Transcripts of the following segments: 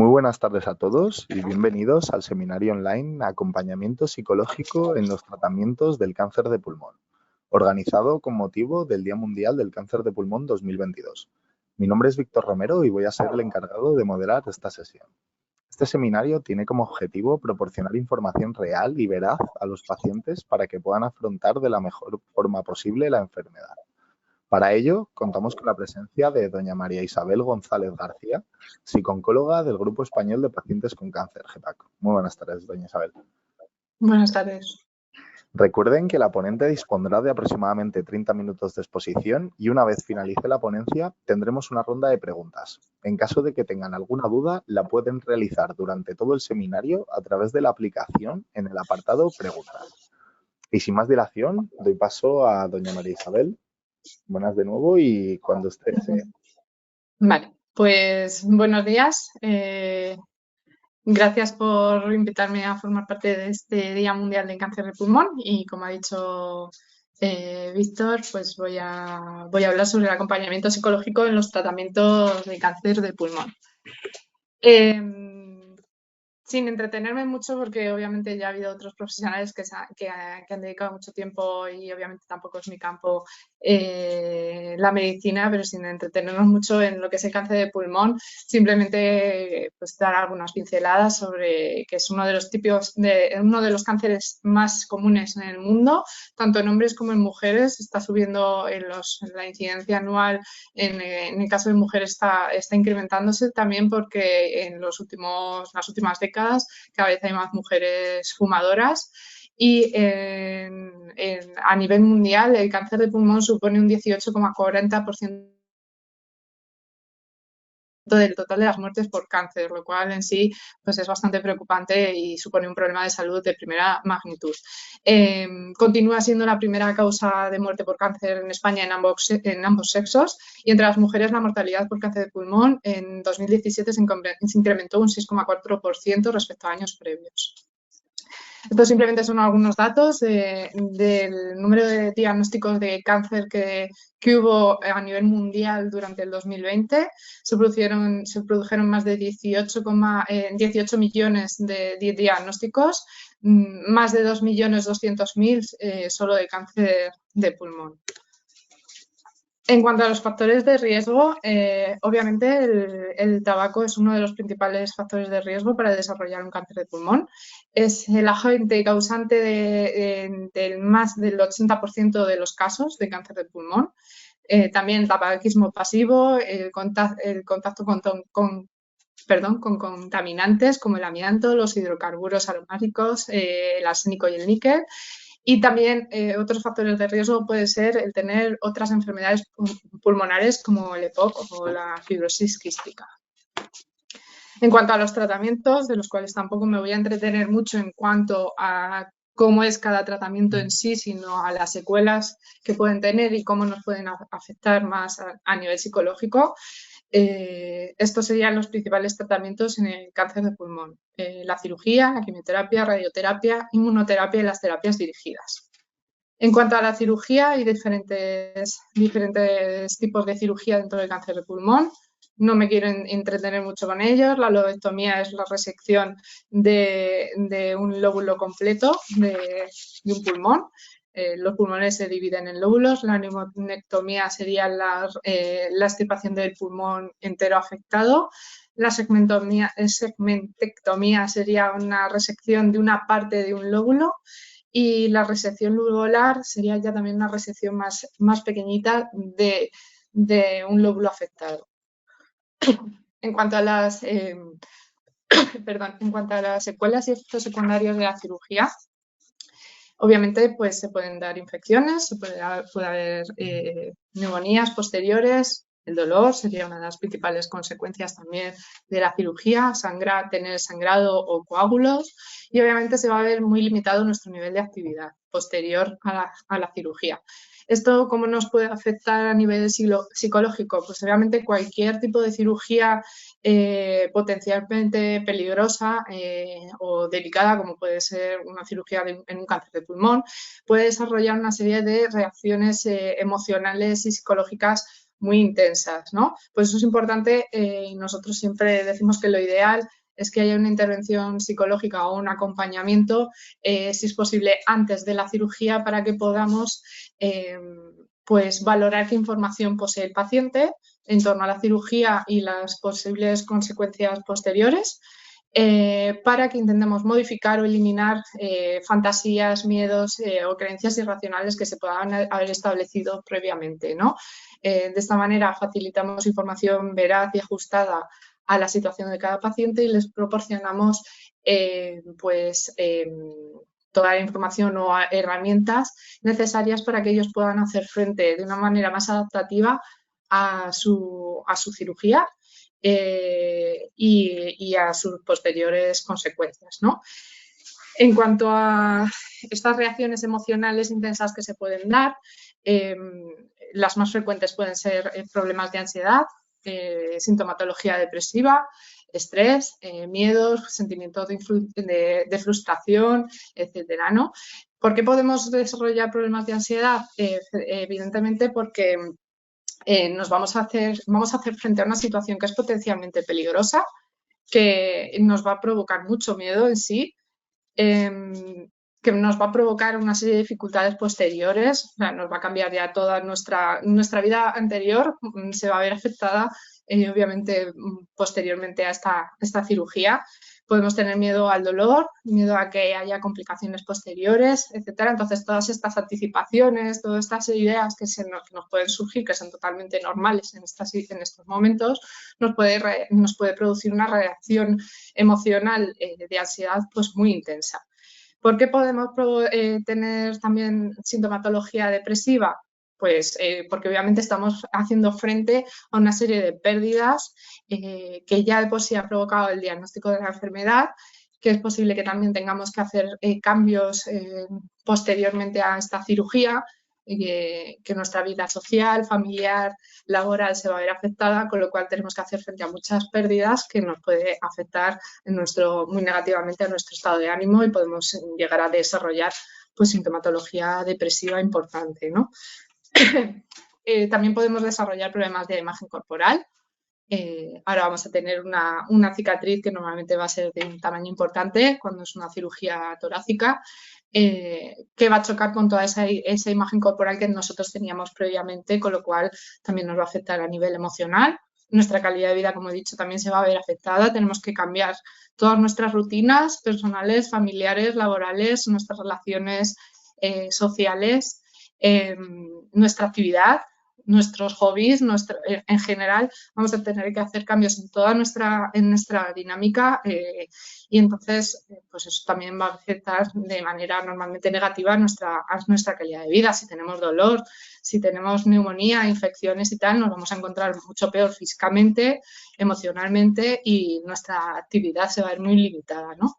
Muy buenas tardes a todos y bienvenidos al seminario online Acompañamiento psicológico en los tratamientos del cáncer de pulmón, organizado con motivo del Día Mundial del Cáncer de Pulmón 2022. Mi nombre es Víctor Romero y voy a ser el encargado de moderar esta sesión. Este seminario tiene como objetivo proporcionar información real y veraz a los pacientes para que puedan afrontar de la mejor forma posible la enfermedad. Para ello, contamos con la presencia de doña María Isabel González García, psicooncóloga del Grupo Español de Pacientes con Cáncer, GEPAC. Muy buenas tardes, doña Isabel. Buenas tardes. Recuerden que la ponente dispondrá de aproximadamente 30 minutos de exposición y una vez finalice la ponencia tendremos una ronda de preguntas. En caso de que tengan alguna duda, la pueden realizar durante todo el seminario a través de la aplicación en el apartado Preguntas. Y sin más dilación, doy paso a doña María Isabel. Buenas de nuevo y cuando usted desee. Vale, pues buenos días. Gracias por invitarme a formar parte de este Día Mundial de Cáncer de Pulmón y como ha dicho Víctor, pues voy a hablar sobre el acompañamiento psicológico en los tratamientos de cáncer de pulmón. Sin entretenerme mucho, porque obviamente ya ha habido otros profesionales que han dedicado mucho tiempo y obviamente tampoco es mi campo la medicina, pero sin entretenernos mucho en lo que es el cáncer de pulmón, simplemente pues dar algunas pinceladas sobre que es uno de los cánceres más comunes en el mundo, tanto en hombres como en mujeres. Está subiendo en la incidencia anual, en el caso de mujeres está incrementándose también porque en las últimas décadas cada vez hay más mujeres fumadoras y a nivel mundial el cáncer de pulmón supone un 18,40% del total de las muertes por cáncer, lo cual en sí pues es bastante preocupante y supone un problema de salud de primera magnitud. Continúa siendo la primera causa de muerte por cáncer en España en ambos sexos, y entre las mujeres la mortalidad por cáncer de pulmón en 2017 se incrementó un 6,4% respecto a años previos. Estos simplemente son algunos datos del número de diagnósticos de cáncer que hubo a nivel mundial durante el 2020. Se produjeron más de 18 millones de diagnósticos, más de 2.200.000 solo de cáncer de pulmón. En cuanto a los factores de riesgo, obviamente el tabaco es uno de los principales factores de riesgo para desarrollar un cáncer de pulmón. Es el agente causante del más del 80% de los casos de cáncer de pulmón. También el tabaquismo pasivo, el contacto con contaminantes como el amianto, los hidrocarburos aromáticos, el arsénico y el níquel. Y también otros factores de riesgo puede ser el tener otras enfermedades pulmonares como el EPOC o la fibrosis quística. En cuanto a los tratamientos, de los cuales tampoco me voy a entretener mucho en cuanto a cómo es cada tratamiento en sí, sino a las secuelas que pueden tener y cómo nos pueden afectar más a nivel psicológico. Estos serían los principales tratamientos en el cáncer de pulmón: la cirugía, la quimioterapia, radioterapia, inmunoterapia y las terapias dirigidas. En cuanto a la cirugía, hay diferentes tipos de cirugía dentro del cáncer de pulmón. No me quiero entretener mucho con ellos. La lobectomía es la resección de un lóbulo completo de un pulmón. Los pulmones se dividen en lóbulos. La neumonectomía sería la extirpación del pulmón entero afectado. La segmentectomía sería una resección de una parte de un lóbulo. Y la resección lubolar sería ya también una resección más pequeñita de un lóbulo afectado. En cuanto a las secuelas y efectos secundarios de la cirugía, obviamente pues se pueden dar infecciones, puede haber neumonías posteriores. El dolor sería una de las principales consecuencias también de la cirugía, tener sangrado o coágulos, y obviamente se va a ver muy limitado nuestro nivel de actividad posterior a la cirugía. ¿Esto cómo nos puede afectar a nivel psicológico? Pues obviamente cualquier tipo de cirugía potencialmente peligrosa o delicada, como puede ser una cirugía en un cáncer de pulmón, puede desarrollar una serie de reacciones emocionales y psicológicas muy intensas, ¿no? Pues eso es importante. Nosotros siempre decimos que lo ideal es que haya una intervención psicológica o un acompañamiento, si es posible, antes de la cirugía, para que podamos pues valorar qué información posee el paciente en torno a la cirugía y las posibles consecuencias posteriores, para que intentemos modificar o eliminar fantasías, miedos o creencias irracionales que se puedan haber establecido previamente, ¿no? De esta manera facilitamos información veraz y ajustada a la situación de cada paciente y les proporcionamos toda la información o herramientas necesarias para que ellos puedan hacer frente de una manera más adaptativa a su cirugía y a sus posteriores consecuencias, ¿no? En cuanto a estas reacciones emocionales intensas que se pueden dar, las más frecuentes pueden ser problemas de ansiedad, sintomatología depresiva, estrés, miedos, sentimientos de frustración, etcétera, ¿no? ¿Por qué podemos desarrollar problemas de ansiedad? Evidentemente porque vamos a hacer frente a una situación que es potencialmente peligrosa, que nos va a provocar mucho miedo en sí, que nos va a provocar una serie de dificultades posteriores, o sea, nos va a cambiar ya toda nuestra vida anterior, se va a ver afectada obviamente posteriormente a esta cirugía. Podemos tener miedo al dolor, miedo a que haya complicaciones posteriores, etcétera. Entonces, todas estas anticipaciones, todas estas ideas que nos pueden surgir, que son totalmente normales en estos momentos, nos puede producir una reacción emocional de ansiedad pues muy intensa. ¿Por qué podemos tener también sintomatología depresiva? Pues porque obviamente estamos haciendo frente a una serie de pérdidas que ya de por sí ha provocado el diagnóstico de la enfermedad, que es posible que también tengamos que hacer cambios posteriormente a esta cirugía, que nuestra vida social, familiar, laboral se va a ver afectada, con lo cual tenemos que hacer frente a muchas pérdidas que nos puede afectar muy negativamente a nuestro estado de ánimo y podemos llegar a desarrollar pues sintomatología depresiva importante, ¿no? También podemos desarrollar problemas de imagen corporal. Ahora vamos a tener una cicatriz que normalmente va a ser de un tamaño importante cuando es una cirugía torácica, que va a chocar con toda esa imagen corporal que nosotros teníamos previamente, con lo cual también nos va a afectar a nivel emocional. Nuestra calidad de vida, como he dicho, también se va a ver afectada. Tenemos que cambiar todas nuestras rutinas personales, familiares, laborales, nuestras relaciones sociales, nuestra actividad, nuestros hobbies, en general vamos a tener que hacer cambios en toda nuestra dinámica y entonces pues eso también va a afectar de manera normalmente negativa a nuestra calidad de vida. Si tenemos dolor, si tenemos neumonía, infecciones y tal, nos vamos a encontrar mucho peor físicamente, emocionalmente y nuestra actividad se va a ver muy limitada, ¿no?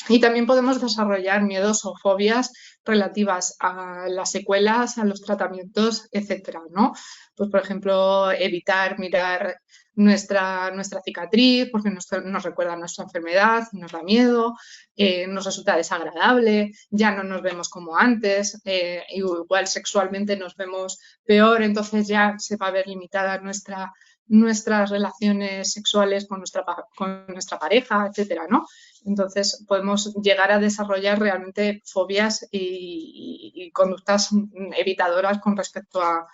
Y también podemos desarrollar miedos o fobias relativas a las secuelas, a los tratamientos, etcétera, ¿no? Pues, por ejemplo, evitar mirar nuestra cicatriz porque nos recuerda nuestra enfermedad, nos da miedo, nos resulta desagradable, ya no nos vemos como antes, igual sexualmente nos vemos peor, entonces ya se va a ver limitada nuestras relaciones sexuales con nuestra pareja, etcétera, ¿no? Entonces podemos llegar a desarrollar realmente fobias y conductas evitadoras con respecto a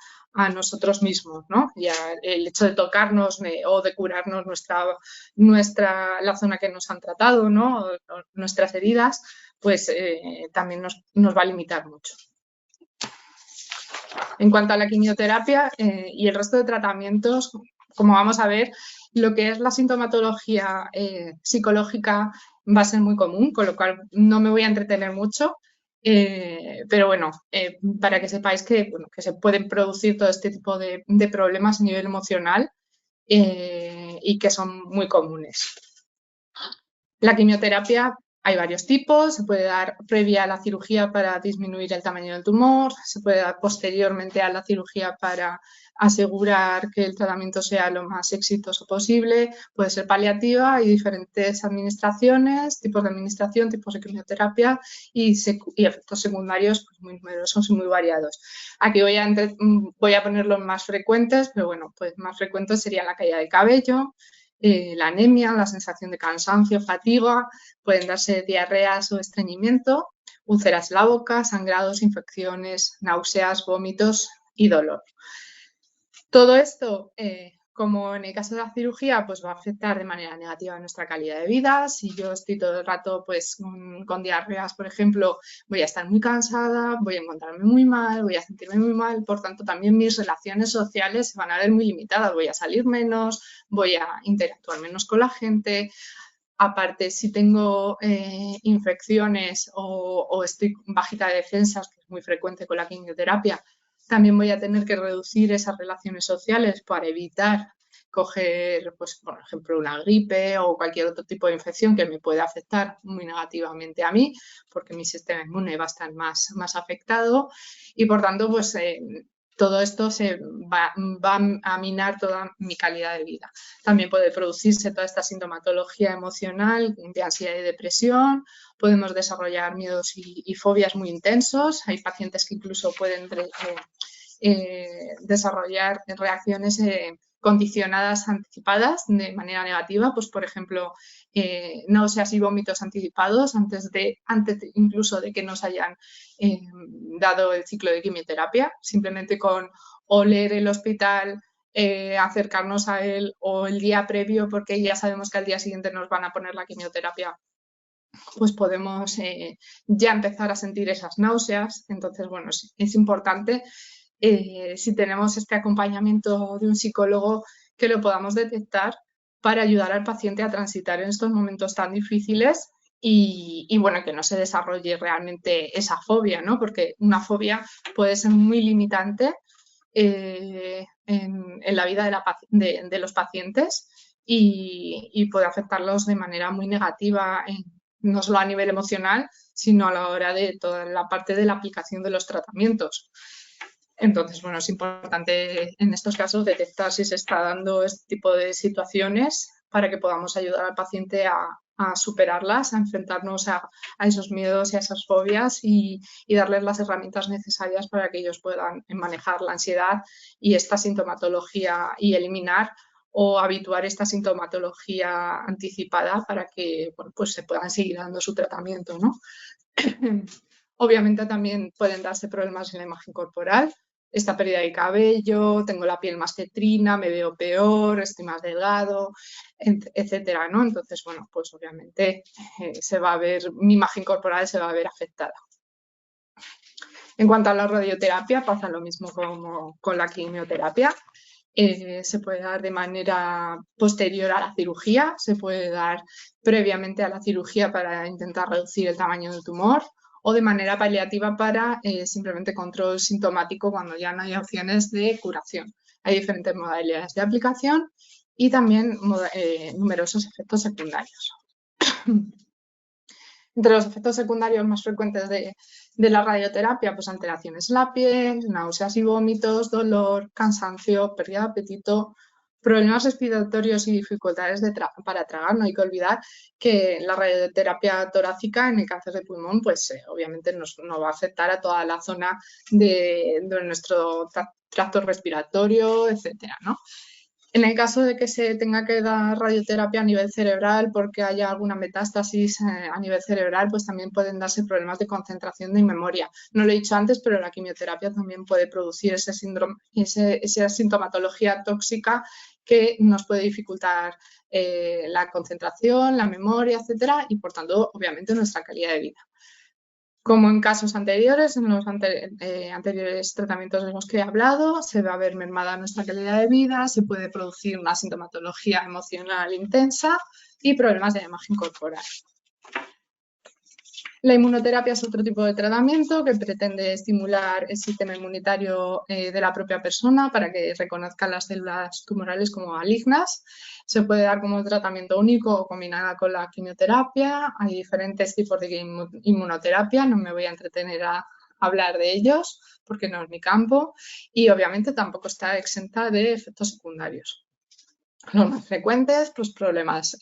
nosotros mismos, ¿no? Ya el hecho de tocarnos o de curarnos la zona que nos han tratado, ¿no? O nuestras heridas, pues también nos va a limitar mucho. En cuanto a la quimioterapia y el resto de tratamientos, como vamos a ver, lo que es la sintomatología psicológica va a ser muy común, con lo cual no me voy a entretener mucho, pero bueno, para que sepáis que se pueden producir todo este tipo de problemas a nivel emocional y que son muy comunes. La quimioterapia Hay varios tipos, se puede dar previa a la cirugía para disminuir el tamaño del tumor, se puede dar posteriormente a la cirugía para asegurar que el tratamiento sea lo más exitoso posible, puede ser paliativa, hay diferentes administraciones, tipos de administración, tipos de quimioterapia y efectos secundarios pues, muy numerosos y muy variados. Aquí voy a poner los más frecuentes, pero bueno, pues más frecuentes serían la caída de cabello, la anemia, la sensación de cansancio, fatiga, pueden darse diarreas o estreñimiento, úlceras en la boca, sangrados, infecciones, náuseas, vómitos y dolor. Todo esto, como en el caso de la cirugía, pues va a afectar de manera negativa a nuestra calidad de vida. Si yo estoy todo el rato pues, con diarreas, por ejemplo, voy a estar muy cansada, voy a encontrarme muy mal, voy a sentirme muy mal. Por tanto, también mis relaciones sociales se van a ver muy limitadas. Voy a salir menos, voy a interactuar menos con la gente. Aparte, si tengo infecciones o estoy bajita de defensas, que es muy frecuente con la quimioterapia, también voy a tener que reducir esas relaciones sociales para evitar coger, pues, por ejemplo, una gripe o cualquier otro tipo de infección que me pueda afectar muy negativamente a mí, porque mi sistema inmune va a estar más afectado y, por tanto, pues todo esto se va a minar toda mi calidad de vida. También puede producirse toda esta sintomatología emocional de ansiedad y depresión, podemos desarrollar miedos y fobias muy intensos, hay pacientes que incluso pueden desarrollar reacciones condicionadas anticipadas de manera negativa, pues por ejemplo, náuseas y vómitos anticipados antes incluso de que nos hayan dado el ciclo de quimioterapia, simplemente con oler el hospital, acercarnos a él o el día previo, porque ya sabemos que al día siguiente nos van a poner la quimioterapia, pues podemos ya empezar a sentir esas náuseas. Entonces, bueno, es importante si tenemos este acompañamiento de un psicólogo que lo podamos detectar para ayudar al paciente a transitar en estos momentos tan difíciles y bueno, que no se desarrolle realmente esa fobia, ¿no? Porque una fobia puede ser muy limitante en la vida de los pacientes y puede afectarlos de manera muy negativa, no solo a nivel emocional, sino a la hora de toda la parte de la aplicación de los tratamientos. Entonces, bueno, es importante en estos casos detectar si se está dando este tipo de situaciones para que podamos ayudar al paciente a superarlas, a enfrentarnos a esos miedos y a esas fobias y darles las herramientas necesarias para que ellos puedan manejar la ansiedad y esta sintomatología y eliminar o habituar esta sintomatología anticipada para que bueno, pues se puedan seguir dando su tratamiento, ¿no? Obviamente también pueden darse problemas en la imagen corporal, esta pérdida de cabello, tengo la piel más cetrina, me veo peor, estoy más delgado, etcétera, ¿no? Entonces, bueno, pues obviamente mi imagen corporal se va a ver afectada. En cuanto a la radioterapia, pasa lo mismo como con la quimioterapia. Se puede dar de manera posterior a la cirugía, se puede dar previamente a la cirugía para intentar reducir el tamaño del tumor, o de manera paliativa para simplemente control sintomático cuando ya no hay opciones de curación. Hay diferentes modalidades de aplicación y también numerosos efectos secundarios. Entre los efectos secundarios más frecuentes de la radioterapia, pues alteraciones en la piel, náuseas y vómitos, dolor, cansancio, pérdida de apetito, problemas respiratorios y dificultades para tragar. No hay que olvidar que la radioterapia torácica en el cáncer de pulmón, pues obviamente nos va a afectar a toda la zona de nuestro tracto respiratorio, etcétera, ¿no? En el caso de que se tenga que dar radioterapia a nivel cerebral porque haya alguna metástasis a nivel cerebral, pues también pueden darse problemas de concentración y memoria. No lo he dicho antes, pero la quimioterapia también puede producir ese síndrome, esa sintomatología tóxica que nos puede dificultar la concentración, la memoria, etcétera, y por tanto, obviamente, nuestra calidad de vida. Como en casos anteriores, en los anteriores tratamientos de los que he hablado, se va a ver mermada nuestra calidad de vida, se puede producir una sintomatología emocional intensa y problemas de la imagen corporal. La inmunoterapia es otro tipo de tratamiento que pretende estimular el sistema inmunitario de la propia persona para que reconozca las células tumorales como malignas. Se puede dar como tratamiento único o combinada con la quimioterapia. Hay diferentes tipos de inmunoterapia, no me voy a entretener a hablar de ellos porque no es mi campo, y obviamente tampoco está exenta de efectos secundarios. Los más frecuentes, pues problemas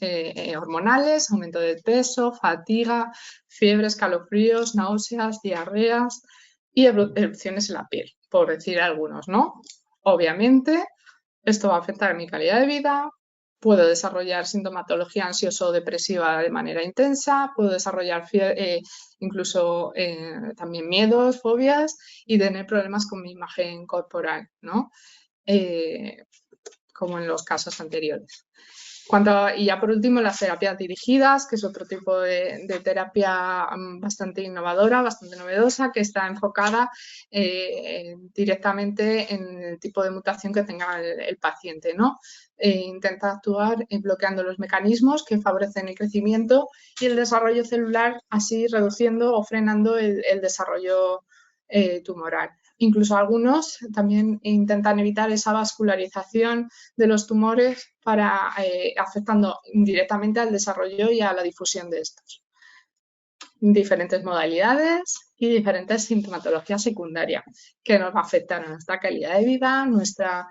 hormonales, aumento de peso, fatiga, fiebre, escalofríos, náuseas, diarreas y erupciones en la piel, por decir algunos, ¿no? Obviamente, esto va a afectar a mi calidad de vida, puedo desarrollar sintomatología ansiosa o depresiva de manera intensa, puedo desarrollar incluso también miedos, fobias y tener problemas con mi imagen corporal, ¿no? Como en los casos anteriores. Y ya por último, las terapias dirigidas, que es otro tipo de terapia bastante innovadora, bastante novedosa, que está enfocada directamente en el tipo de mutación que tenga el paciente, ¿no? Intenta actuar bloqueando los mecanismos que favorecen el crecimiento y el desarrollo celular, así reduciendo o frenando el desarrollo tumoral. Incluso algunos también intentan evitar esa vascularización de los tumores para afectando indirectamente al desarrollo y a la difusión de estos. Diferentes modalidades y diferentes sintomatologías secundarias que nos va a afectar a nuestra calidad de vida, a nuestras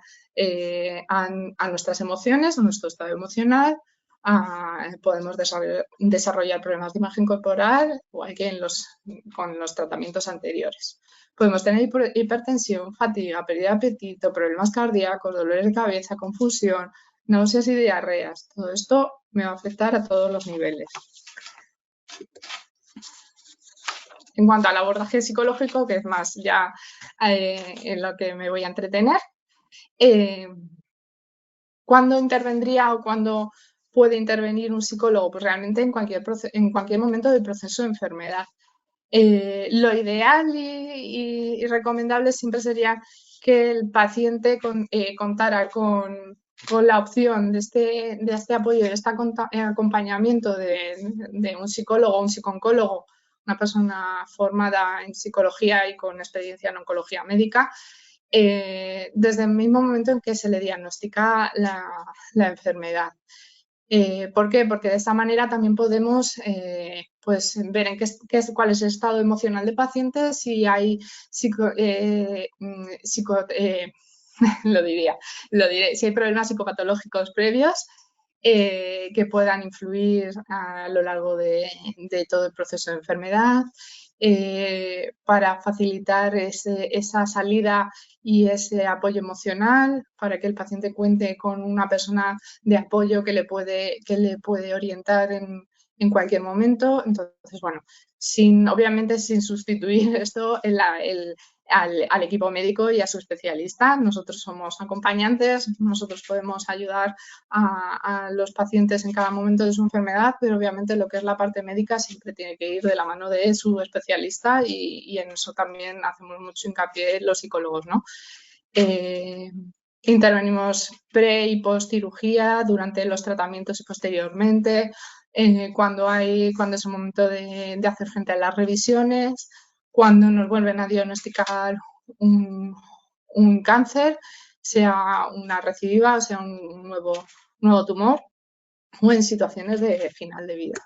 emociones, a nuestro estado emocional. Podemos desarrollar problemas de imagen corporal, igual que con los tratamientos anteriores. Podemos tener hipertensión, fatiga, pérdida de apetito, problemas cardíacos, dolores de cabeza, confusión, náuseas y diarreas. Todo esto me va a afectar a todos los niveles. En cuanto al abordaje psicológico, que es más ya en lo que me voy a entretener, ¿cuándo intervendría o cuándo puede intervenir un psicólogo? Pues realmente en cualquier momento del proceso de enfermedad. Lo ideal y recomendable siempre sería que el paciente contara con la opción de este apoyo, de este acompañamiento de un psicólogo o un psicooncólogo, una persona formada en psicología y con experiencia en oncología médica, desde el mismo momento en que se le diagnostica la enfermedad. ¿Por qué? Porque de esta manera también podemos pues, ver cuál es el estado emocional del paciente, si hay si hay problemas psicopatológicos previos que puedan influir a lo largo de todo el proceso de enfermedad, para facilitar esa salida y ese apoyo emocional, para que el paciente cuente con una persona de apoyo que le puede orientar en cualquier momento. Entonces, bueno, obviamente sin sustituir esto al equipo médico y a su especialista. Nosotros somos acompañantes, nosotros podemos ayudar a los pacientes en cada momento de su enfermedad, pero obviamente lo que es la parte médica siempre tiene que ir de la mano de su especialista y en eso también hacemos mucho hincapié los psicólogos, ¿no? Intervenimos pre y post cirugía, durante los tratamientos y posteriormente, cuando es el momento de hacer frente a las revisiones, cuando nos vuelven a diagnosticar un cáncer, sea una recidiva o sea un nuevo tumor, o en situaciones de final de vida.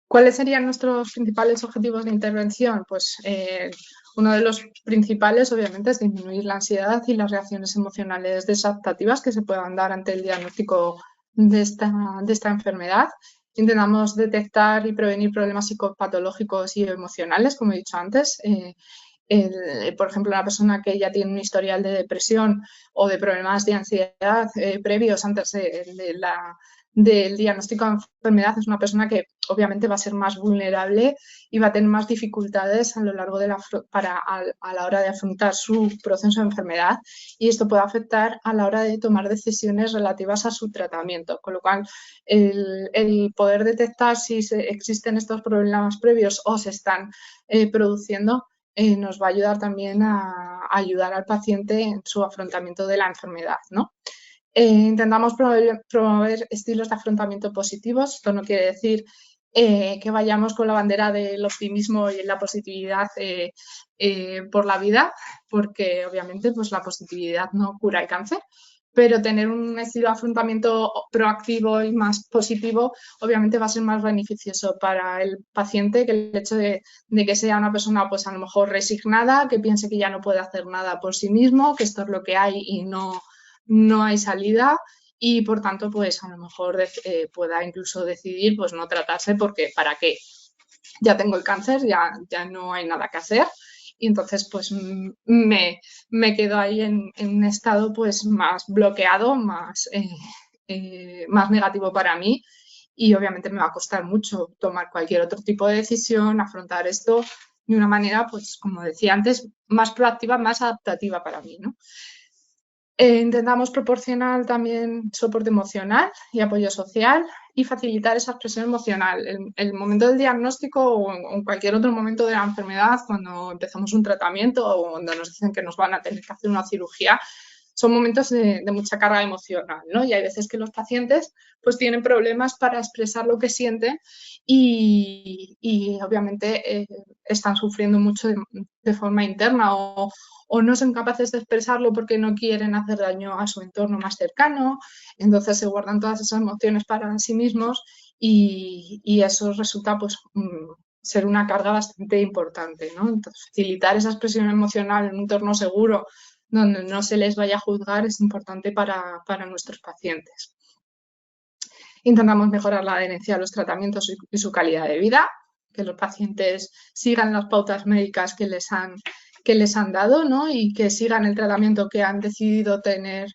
¿Cuáles serían nuestros principales objetivos de intervención? Pues uno de los principales, obviamente, es disminuir la ansiedad y las reacciones emocionales desadaptativas que se puedan dar ante el diagnóstico de esta enfermedad. Intentamos detectar y prevenir problemas psicopatológicos y emocionales, como he dicho antes. Por ejemplo, una persona que ya tiene un historial de depresión o de problemas de ansiedad previos antes del diagnóstico de enfermedad es una persona que obviamente va a ser más vulnerable y va a tener más dificultades a lo largo a la hora de afrontar su proceso de enfermedad, y esto puede afectar a la hora de tomar decisiones relativas a su tratamiento, con lo cual el poder detectar si existen estos problemas previos o se están produciendo nos va a ayudar también a ayudar al paciente en su afrontamiento de la enfermedad, ¿no? Intentamos promover estilos de afrontamiento positivos. Esto no quiere decir que vayamos con la bandera del optimismo y la positividad por la vida, porque obviamente pues la positividad no cura el cáncer, pero tener un estilo de afrontamiento proactivo y más positivo obviamente va a ser más beneficioso para el paciente que el hecho de que sea una persona pues a lo mejor resignada, que piense que ya no puede hacer nada por sí mismo, que esto es lo que hay y no hay salida, y por tanto pues a lo mejor pueda incluso decidir pues no tratarse porque ¿para qué? Ya tengo el cáncer, ya no hay nada que hacer, y entonces pues me quedo ahí en un estado pues más bloqueado, más negativo para mí, y obviamente me va a costar mucho tomar cualquier otro tipo de decisión, afrontar esto de una manera, pues como decía antes, más proactiva, más adaptativa para mí, ¿no? Intentamos proporcionar también soporte emocional y apoyo social y facilitar esa expresión emocional. El momento del diagnóstico o en cualquier otro momento de la enfermedad, cuando empezamos un tratamiento o cuando nos dicen que nos van a tener que hacer una cirugía, son momentos de mucha carga emocional, ¿no? Y hay veces que los pacientes pues tienen problemas para expresar lo que sienten y obviamente están sufriendo mucho de forma interna o no son capaces de expresarlo porque no quieren hacer daño a su entorno más cercano, entonces se guardan todas esas emociones para sí mismos y eso resulta pues ser una carga bastante importante, ¿no? Entonces, facilitar esa expresión emocional en un entorno seguro donde no se les vaya a juzgar es importante para nuestros pacientes. Intentamos mejorar la adherencia a los tratamientos y su calidad de vida, que los pacientes sigan las pautas médicas que les han dado, ¿no? Y que sigan el tratamiento que han decidido tener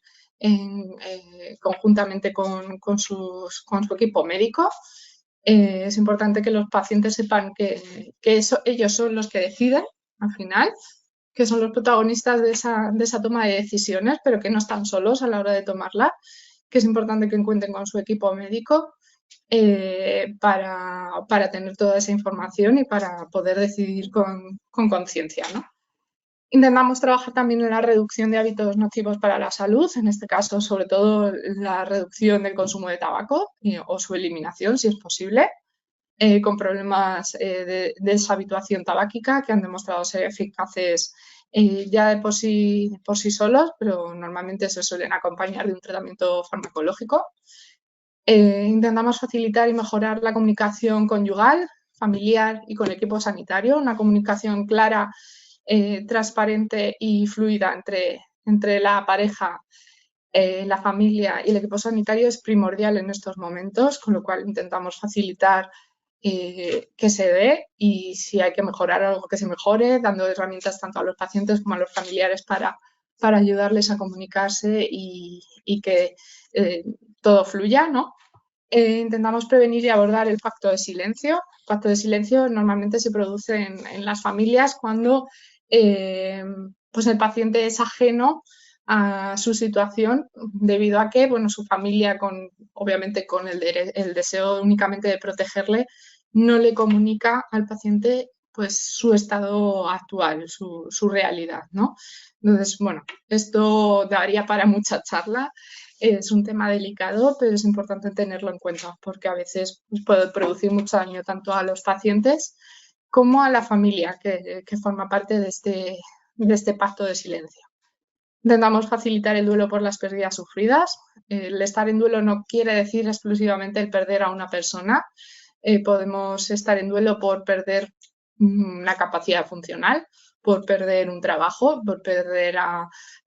conjuntamente con su equipo médico. Es importante que los pacientes sepan que ellos son los que deciden al final, que son los protagonistas de esa toma de decisiones, pero que no están solos a la hora de tomarla, que es importante que cuenten con su equipo médico para tener toda esa información y para poder decidir con conciencia, ¿no? Intentamos trabajar también en la reducción de hábitos nocivos para la salud, en este caso sobre todo la reducción del consumo de tabaco o su eliminación si es posible, con problemas de deshabituación tabáquica que han demostrado ser eficaces ya de por sí solos, pero normalmente se suelen acompañar de un tratamiento farmacológico. Intentamos facilitar y mejorar la comunicación conyugal, familiar y con el equipo sanitario, una comunicación clara, transparente y fluida entre la pareja, la familia y el equipo sanitario es primordial en estos momentos, con lo cual intentamos facilitar que se dé y si hay que mejorar algo que se mejore, dando herramientas tanto a los pacientes como a los familiares para ayudarles a comunicarse y que todo fluya, ¿no? Intentamos prevenir y abordar el pacto de silencio. El pacto de silencio normalmente se produce en las familias cuando pues el paciente es ajeno a su situación debido a que bueno, su familia, obviamente con el deseo únicamente de protegerle, no le comunica al paciente pues su estado actual, su realidad, ¿no? Entonces, bueno, esto daría para mucha charla. Es un tema delicado, pero es importante tenerlo en cuenta porque a veces puede producir mucho daño tanto a los pacientes como a la familia que forma parte de este pacto de silencio. Intentamos facilitar el duelo por las pérdidas sufridas. El estar en duelo no quiere decir exclusivamente el perder a una persona. Podemos estar en duelo por perder una capacidad funcional, por perder un trabajo, por perder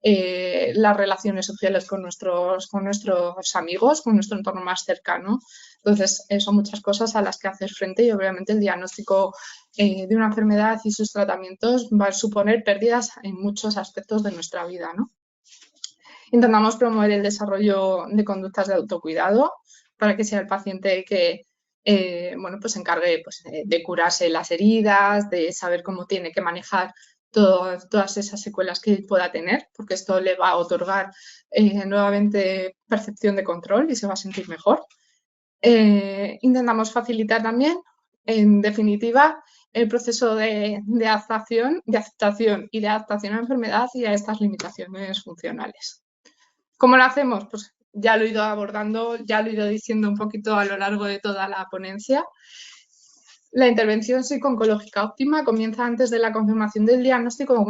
las relaciones sociales con nuestros amigos, con nuestro entorno más cercano. Entonces, son muchas cosas a las que hacer frente y obviamente el diagnóstico de una enfermedad y sus tratamientos va a suponer pérdidas en muchos aspectos de nuestra vida, ¿no? Intentamos promover el desarrollo de conductas de autocuidado para que sea el paciente que pues se encargue pues, de curarse las heridas, de saber cómo tiene que manejar todas esas secuelas que pueda tener, porque esto le va a otorgar nuevamente percepción de control y se va a sentir mejor. Intentamos facilitar también, en definitiva, el proceso de aceptación y de adaptación a la enfermedad y a estas limitaciones funcionales. ¿Cómo lo hacemos? Pues ya lo he ido abordando, ya lo he ido diciendo un poquito a lo largo de toda la ponencia. La intervención psico-oncológica óptima comienza antes de la confirmación del diagnóstico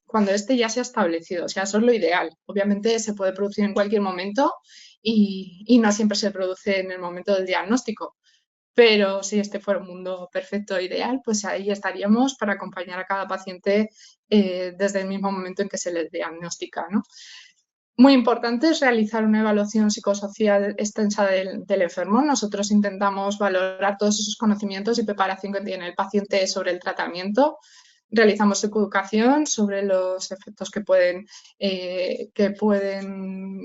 cuando este ya se ha establecido. O sea, eso es lo ideal. Obviamente se puede producir en cualquier momento y no siempre se produce en el momento del diagnóstico. Pero si este fuera un mundo perfecto e ideal, pues ahí estaríamos para acompañar a cada paciente desde el mismo momento en que se les diagnostica, ¿no? Muy importante es realizar una evaluación psicosocial extensa del enfermo. Nosotros intentamos valorar todos esos conocimientos y preparación que tiene el paciente sobre el tratamiento. Realizamos educación sobre los efectos que pueden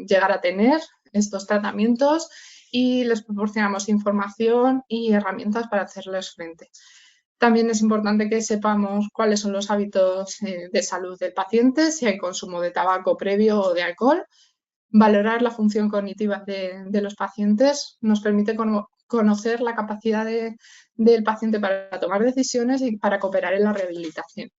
llegar a tener estos tratamientos y les proporcionamos información y herramientas para hacerles frente. También es importante que sepamos cuáles son los hábitos de salud del paciente, si hay consumo de tabaco previo o de alcohol. Valorar la función cognitiva de los pacientes nos permite conocer la capacidad del paciente para tomar decisiones y para cooperar en la rehabilitación.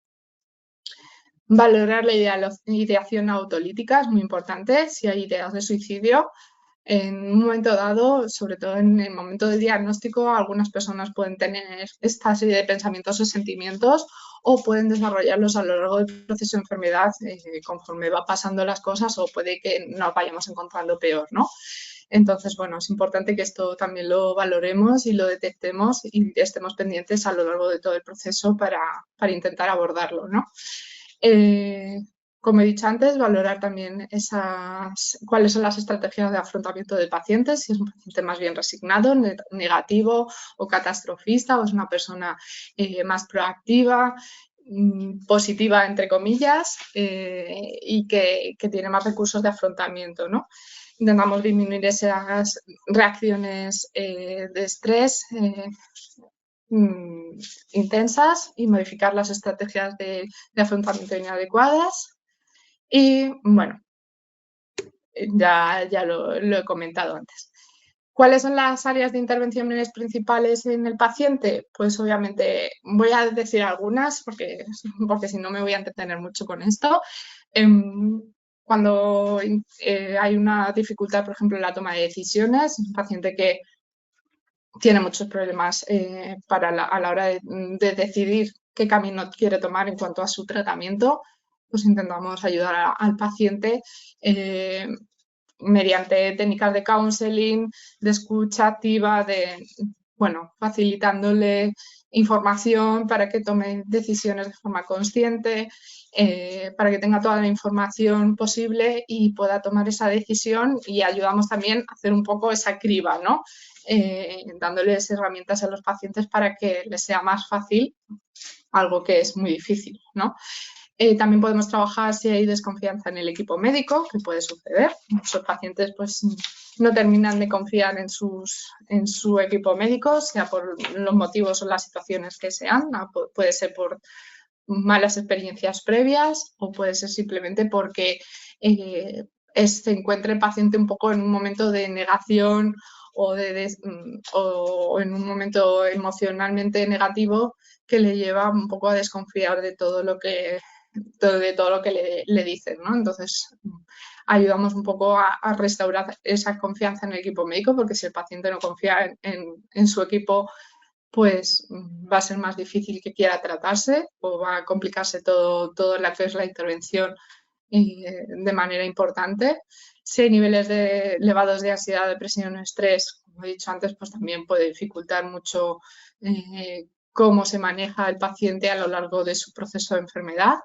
Valorar la ideación autolítica es muy importante. Si hay ideas de suicidio, en un momento dado, sobre todo en el momento del diagnóstico, algunas personas pueden tener esta serie de pensamientos o sentimientos o pueden desarrollarlos a lo largo del proceso de enfermedad conforme va pasando las cosas o puede que nos vayamos encontrando peor, ¿no? Entonces, bueno, es importante que esto también lo valoremos y lo detectemos y estemos pendientes a lo largo de todo el proceso para intentar abordarlo, ¿no? Como he dicho antes, valorar también cuáles son las estrategias de afrontamiento del paciente, si es un paciente más bien resignado, negativo o catastrofista, o es una persona más proactiva, positiva, entre comillas, y que tiene más recursos de afrontamiento, ¿no? Intentamos disminuir esas reacciones de estrés intensas y modificar las estrategias de afrontamiento inadecuadas. Y bueno, ya lo he comentado antes. ¿Cuáles son las áreas de intervenciones principales en el paciente? Pues obviamente voy a decir algunas porque si no me voy a entretener mucho con esto. Cuando hay una dificultad, por ejemplo, en la toma de decisiones, un paciente que tiene muchos problemas a la hora de decidir qué camino quiere tomar en cuanto a su tratamiento, pues intentamos ayudar al paciente mediante técnicas de counseling, de escucha activa, facilitándole información para que tome decisiones de forma consciente, para que tenga toda la información posible y pueda tomar esa decisión, y ayudamos también a hacer un poco esa criba, ¿no? Dándoles herramientas a los pacientes para que les sea más fácil algo que es muy difícil, ¿no? También podemos trabajar si hay desconfianza en el equipo médico, que puede suceder. Muchos pacientes pues, no terminan de confiar en su equipo médico, sea por los motivos o las situaciones que sean. Puede ser por malas experiencias previas o puede ser simplemente porque se encuentre el paciente un poco en un momento de negación o en un momento emocionalmente negativo que le lleva un poco a desconfiar de todo lo que le dicen, ¿no? Entonces, ayudamos un poco a restaurar esa confianza en el equipo médico, porque si el paciente no confía en su equipo, pues va a ser más difícil que quiera tratarse o va a complicarse todo lo que es la intervención de manera importante. Si hay niveles elevados de ansiedad, depresión o estrés, como he dicho antes, pues también puede dificultar mucho cómo se maneja el paciente a lo largo de su proceso de enfermedad.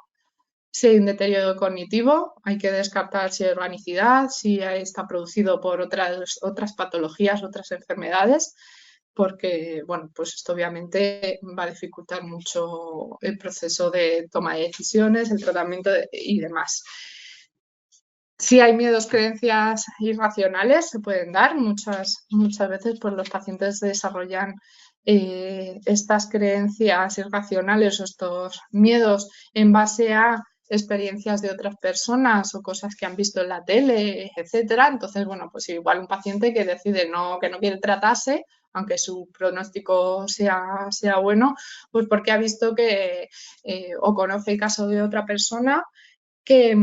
Si hay un deterioro cognitivo, hay que descartar si hay organicidad, si está producido por otras patologías, otras enfermedades, porque, bueno, pues esto obviamente va a dificultar mucho el proceso de toma de decisiones, el tratamiento y demás. Si hay miedos, creencias irracionales, se pueden dar. Muchas veces pues, los pacientes desarrollan estas creencias irracionales o estos miedos en base a experiencias de otras personas o cosas que han visto en la tele, etcétera. Entonces, bueno, pues igual un paciente que decide que no quiere tratarse, aunque su pronóstico sea bueno, pues porque ha visto o conoce el caso de otra persona que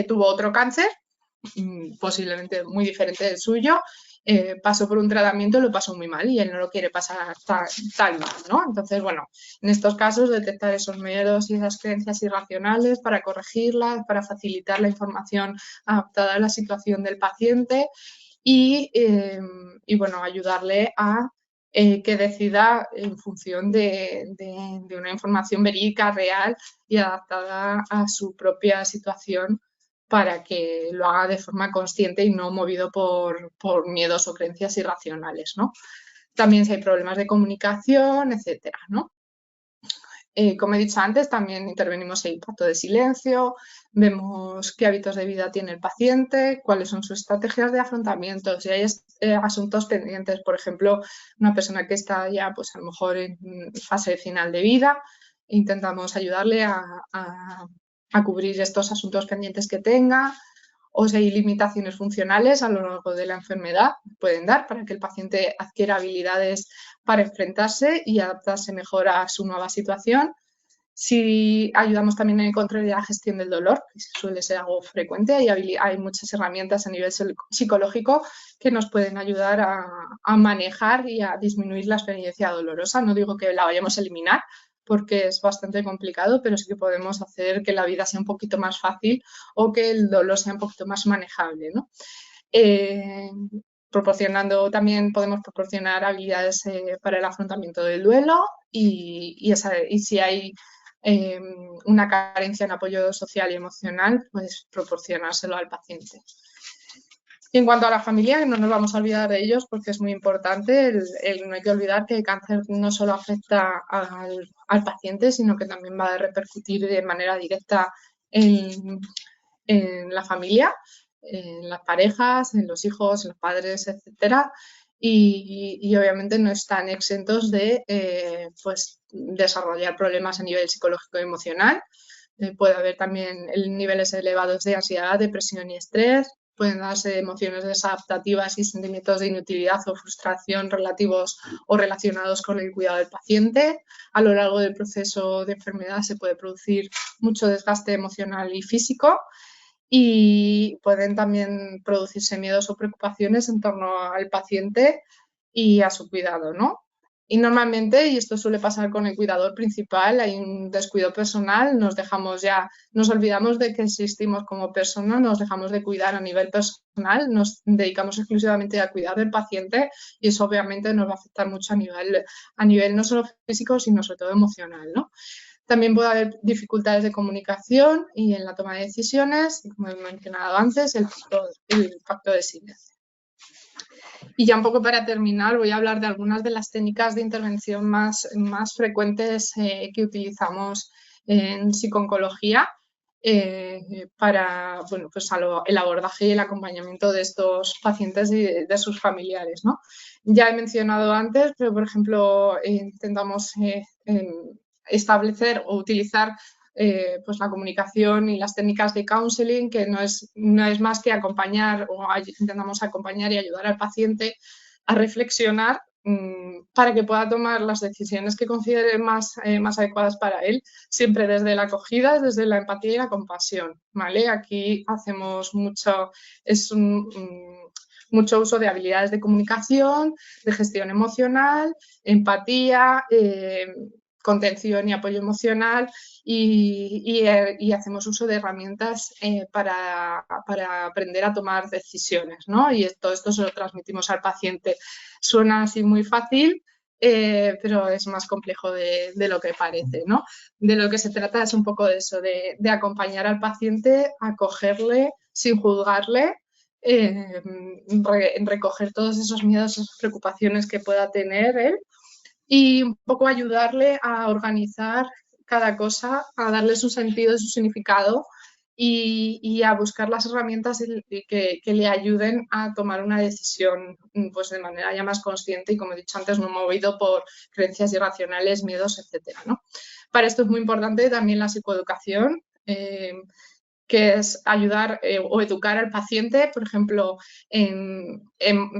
tuvo otro cáncer, posiblemente muy diferente del suyo, pasó por un tratamiento, lo pasó muy mal y él no lo quiere pasar tan mal, ¿no? Entonces, bueno, en estos casos detectar esos miedos y esas creencias irracionales para corregirlas, para facilitar la información adaptada a la situación del paciente y bueno, ayudarle a que decida en función de una información verídica, real y adaptada a su propia situación para que lo haga de forma consciente y no movido por miedos o creencias irracionales, ¿no? También si hay problemas de comunicación, etcétera, ¿no? Como he dicho antes, también intervenimos en el pacto de silencio, vemos qué hábitos de vida tiene el paciente, cuáles son sus estrategias de afrontamiento, si hay asuntos pendientes, por ejemplo, una persona que está ya pues a lo mejor en fase final de vida, intentamos ayudarle a cubrir estos asuntos pendientes que tenga, o si hay limitaciones funcionales a lo largo de la enfermedad, pueden dar para que el paciente adquiera habilidades para enfrentarse y adaptarse mejor a su nueva situación. Si ayudamos también en el control y la gestión del dolor, que suele ser algo frecuente, hay muchas herramientas a nivel psicológico que nos pueden ayudar a manejar y a disminuir la experiencia dolorosa. No digo que la vayamos a eliminar, porque es bastante complicado, pero sí que podemos hacer que la vida sea un poquito más fácil o que el dolor sea un poquito más manejable, ¿no? También podemos proporcionar habilidades para el afrontamiento del duelo y si hay una carencia en apoyo social y emocional, pues proporcionárselo al paciente. Y en cuanto a la familia, no nos vamos a olvidar de ellos porque es muy importante. No hay que olvidar que el cáncer no solo afecta al paciente, sino que también va a repercutir de manera directa en la familia, en las parejas, en los hijos, en los padres, etcétera. Y obviamente no están exentos de pues desarrollar problemas a nivel psicológico y emocional. Puede haber también niveles elevados de ansiedad, depresión y estrés. Pueden darse emociones desadaptativas y sentimientos de inutilidad o frustración relativos o relacionados con el cuidado del paciente. A lo largo del proceso de enfermedad se puede producir mucho desgaste emocional y físico y pueden también producirse miedos o preocupaciones en torno al paciente y a su cuidado, ¿no? Y normalmente, y esto suele pasar con el cuidador principal, hay un descuido personal, nos olvidamos de que existimos como persona, nos dejamos de cuidar a nivel personal, nos dedicamos exclusivamente a cuidar del paciente y eso obviamente nos va a afectar mucho a nivel no solo físico, sino sobre todo emocional, ¿no? También puede haber dificultades de comunicación y en la toma de decisiones, como he mencionado antes, el pacto de silencio. Y ya un poco para terminar, voy a hablar de algunas de las técnicas de intervención más frecuentes que utilizamos en psico-oncología para pues el abordaje y el acompañamiento de estos pacientes y de sus familiares, ¿no? Ya he mencionado antes, pero por ejemplo intentamos establecer o utilizar pues la comunicación y las técnicas de counseling, que no es más que acompañar intentamos acompañar y ayudar al paciente a reflexionar para que pueda tomar las decisiones que considere más adecuadas para él, siempre desde la acogida, desde la empatía y la compasión, ¿vale? Aquí hacemos mucho uso de habilidades de comunicación, de gestión emocional, empatía, contención y apoyo emocional y hacemos uso de herramientas para aprender a tomar decisiones, ¿no? Y todo esto se lo transmitimos al paciente. Suena así muy fácil, pero es más complejo de lo que parece, ¿no? De lo que se trata es un poco de eso, de acompañar al paciente, acogerle sin juzgarle, recoger todos esos miedos, esas preocupaciones que pueda tener él y un poco ayudarle a organizar cada cosa, a darle su sentido, su significado y a buscar las herramientas que le ayuden a tomar una decisión pues de manera ya más consciente y, como he dicho antes, no movido por creencias irracionales, miedos, etcétera, ¿no? Para esto es muy importante también la psicoeducación, que es ayudar o educar al paciente, por ejemplo, en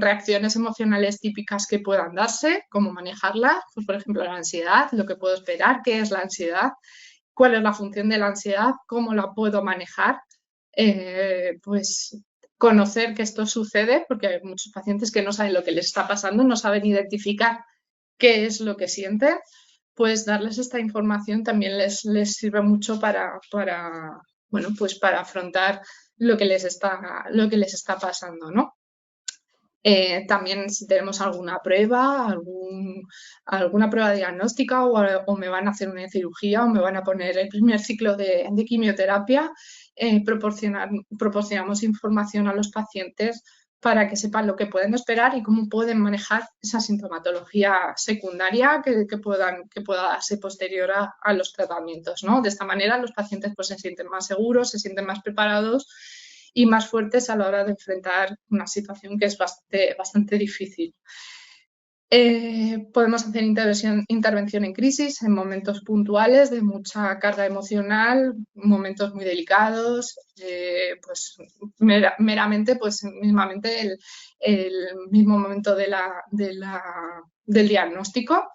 reacciones emocionales típicas que puedan darse, cómo manejarlas, pues, por ejemplo, la ansiedad, lo que puedo esperar, qué es la ansiedad, cuál es la función de la ansiedad, cómo la puedo manejar, pues conocer que esto sucede, porque hay muchos pacientes que no saben lo que les está pasando, no saben identificar qué es lo que sienten, pues darles esta información también les sirve mucho bueno, pues para afrontar lo que les está pasando, ¿no? También si tenemos alguna prueba, alguna prueba diagnóstica o me van a hacer una cirugía o me van a poner el primer ciclo de quimioterapia, proporcionamos información a los pacientes para que sepan lo que pueden esperar y cómo pueden manejar esa sintomatología secundaria que pueda darse posterior a los tratamientos, ¿no? De esta manera los pacientes pues, se sienten más seguros, se sienten más preparados y más fuertes a la hora de enfrentar una situación que es bastante difícil. Podemos hacer intervención en crisis en momentos puntuales de mucha carga emocional, momentos muy delicados, pues meramente, pues mismamente el mismo momento del diagnóstico.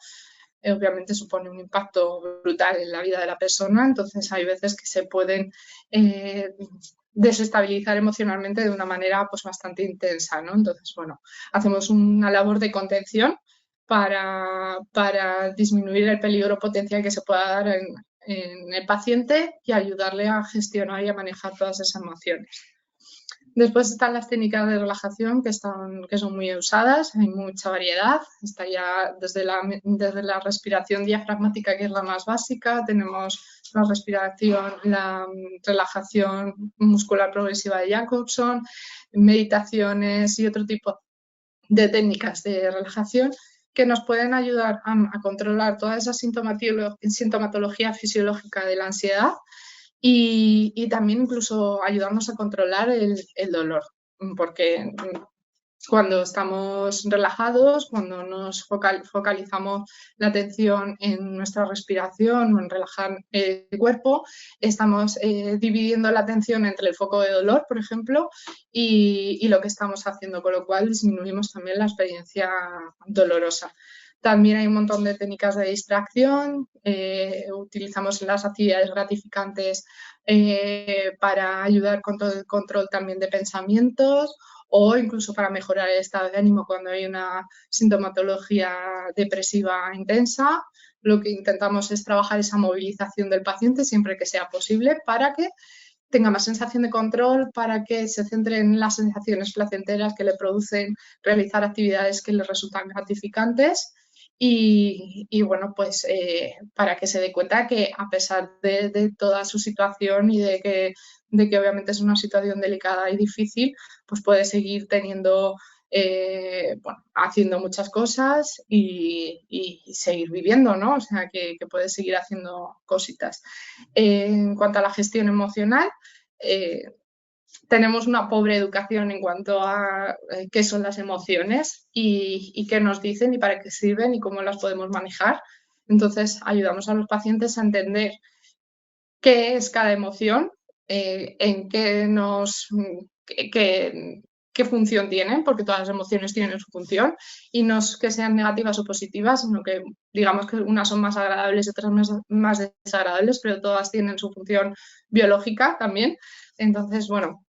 Obviamente supone un impacto brutal en la vida de la persona, entonces hay veces que se pueden desestabilizar emocionalmente de una manera pues bastante intensa, ¿no? Entonces, bueno, hacemos una labor de contención para disminuir el peligro potencial que se pueda dar en el paciente y ayudarle a gestionar y a manejar todas esas emociones. Después están las técnicas de relajación que son muy usadas, hay mucha variedad. Está ya desde la respiración diafragmática, que es la más básica, tenemos la relajación muscular progresiva de Jacobson, meditaciones y otro tipo de técnicas de relajación que nos pueden ayudar a controlar toda esa sintomatología fisiológica de la ansiedad y también incluso ayudarnos a controlar el dolor, porque cuando estamos relajados, cuando nos focalizamos la atención en nuestra respiración o en relajar el cuerpo, estamos dividiendo la atención entre el foco de dolor, por ejemplo, y lo que estamos haciendo, con lo cual disminuimos también la experiencia dolorosa. También hay un montón de técnicas de distracción, utilizamos las actividades gratificantes para ayudar con todo el control también de pensamientos o incluso para mejorar el estado de ánimo cuando hay una sintomatología depresiva intensa. Lo que intentamos es trabajar esa movilización del paciente siempre que sea posible para que tenga más sensación de control, para que se centre en las sensaciones placenteras que le producen realizar actividades que le resultan gratificantes y bueno, pues para que se dé cuenta que a pesar de toda su situación y de que obviamente es una situación delicada y difícil, pues puede seguir teniendo, bueno, haciendo muchas cosas y seguir viviendo, ¿no? O sea, que puede seguir haciendo cositas. En cuanto a la gestión emocional, tenemos una pobre educación en cuanto a qué son las emociones y qué nos dicen y para qué sirven y cómo las podemos manejar. Entonces, ayudamos a los pacientes a entender qué es cada emoción, en qué función tienen, porque todas las emociones tienen su función, y no es que sean negativas o positivas, sino que digamos que unas son más agradables y otras más desagradables, pero todas tienen su función biológica también. Entonces, bueno,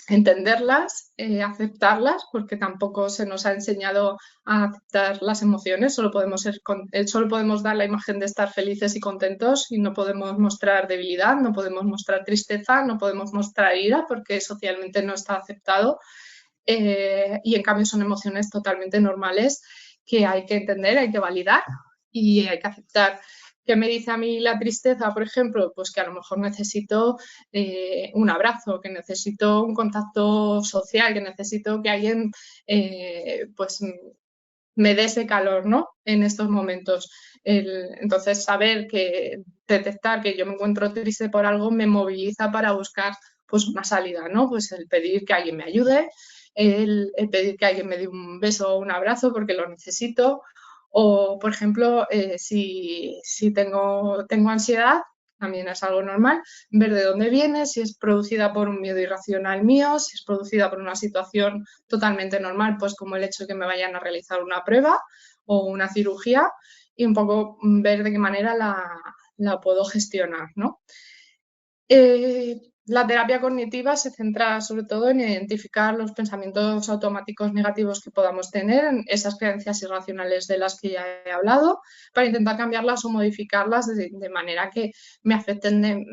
entenderlas, aceptarlas, porque tampoco se nos ha enseñado a aceptar las emociones, solo podemos dar la imagen de estar felices y contentos y no podemos mostrar debilidad, no podemos mostrar tristeza, no podemos mostrar ira porque socialmente no está aceptado y en cambio son emociones totalmente normales que hay que entender, hay que validar y hay que aceptar. ¿Qué me dice a mí la tristeza, por ejemplo? Pues que a lo mejor necesito un abrazo, que necesito un contacto social, que necesito que alguien pues me dé ese calor, ¿no? En estos momentos. Entonces, detectar que yo me encuentro triste por algo me moviliza para buscar pues una salida, ¿no? Pues el pedir que alguien me ayude, el pedir que alguien me dé un beso o un abrazo porque lo necesito, o, por ejemplo, si tengo ansiedad, también es algo normal, ver de dónde viene, si es producida por un miedo irracional mío, si es producida por una situación totalmente normal, pues como el hecho de que me vayan a realizar una prueba o una cirugía, y un poco ver de qué manera la puedo gestionar, ¿no? La terapia cognitiva se centra sobre todo en identificar los pensamientos automáticos negativos que podamos tener, en esas creencias irracionales de las que ya he hablado, para intentar cambiarlas o modificarlas de manera que me afecten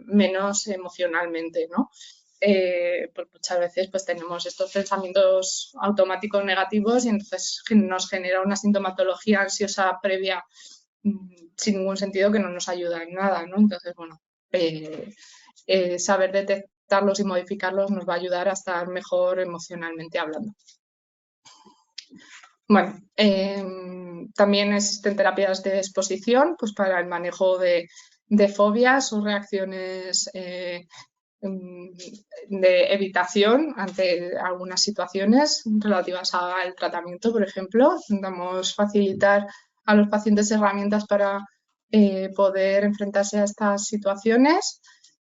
menos emocionalmente, ¿no? Pues muchas veces pues tenemos estos pensamientos automáticos negativos y entonces nos genera una sintomatología ansiosa previa sin ningún sentido que no nos ayuda en nada, ¿no? Entonces, bueno, saber detectarlos y modificarlos nos va a ayudar a estar mejor emocionalmente hablando. Bueno, también existen terapias de exposición pues para el manejo de fobias o reacciones de evitación ante algunas situaciones relativas al tratamiento, por ejemplo. Intentamos facilitar a los pacientes herramientas para poder enfrentarse a estas situaciones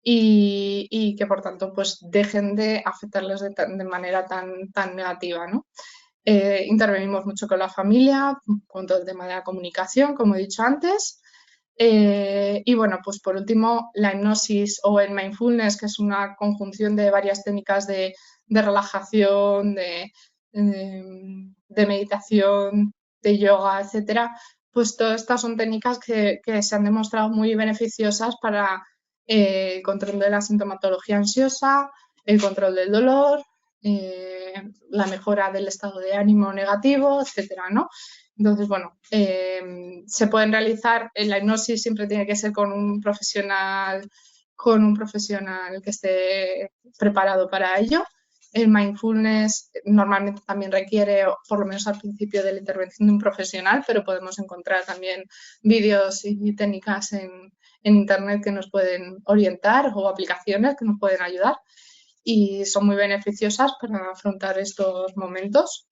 y que, por tanto, pues dejen de afectarles de manera tan negativa, ¿no? Intervenimos mucho con la familia, con todo el tema de la comunicación, como he dicho antes. Y bueno, pues por último, la hipnosis o el mindfulness, que es una conjunción de varias técnicas de relajación, de meditación, de yoga, etcétera, pues todas estas son técnicas que se han demostrado muy beneficiosas para el control de la sintomatología ansiosa, el control del dolor, la mejora del estado de ánimo negativo, etcétera, ¿no? Entonces, bueno, se pueden realizar, la hipnosis siempre tiene que ser con un profesional que esté preparado para ello. El mindfulness normalmente también requiere, por lo menos al principio de la intervención, de un profesional, pero podemos encontrar también vídeos y técnicas en internet que nos pueden orientar o aplicaciones que nos pueden ayudar y son muy beneficiosas para afrontar estos momentos.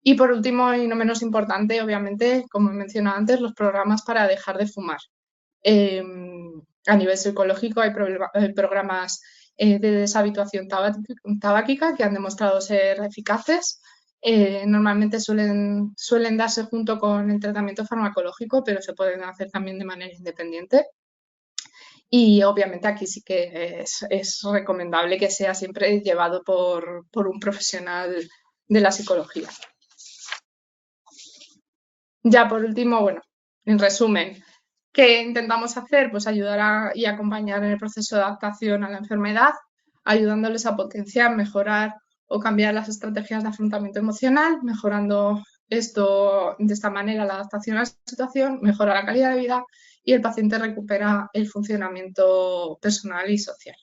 Y por último, y no menos importante, obviamente, como he mencionado antes, los programas para dejar de fumar. A nivel psicológico hay programas de deshabituación tabáquica que han demostrado ser eficaces. Normalmente suelen darse junto con el tratamiento farmacológico, pero se pueden hacer también de manera independiente. Y obviamente aquí sí que es recomendable que sea siempre llevado por un profesional de la psicología. Ya por último, bueno, en resumen, ¿qué intentamos hacer? Pues ayudar y acompañar en el proceso de adaptación a la enfermedad, ayudándoles a potenciar, mejorar o cambiar las estrategias de afrontamiento emocional, mejorando esto de esta manera la adaptación a la situación, mejora la calidad de vida y el paciente recupera el funcionamiento personal y social.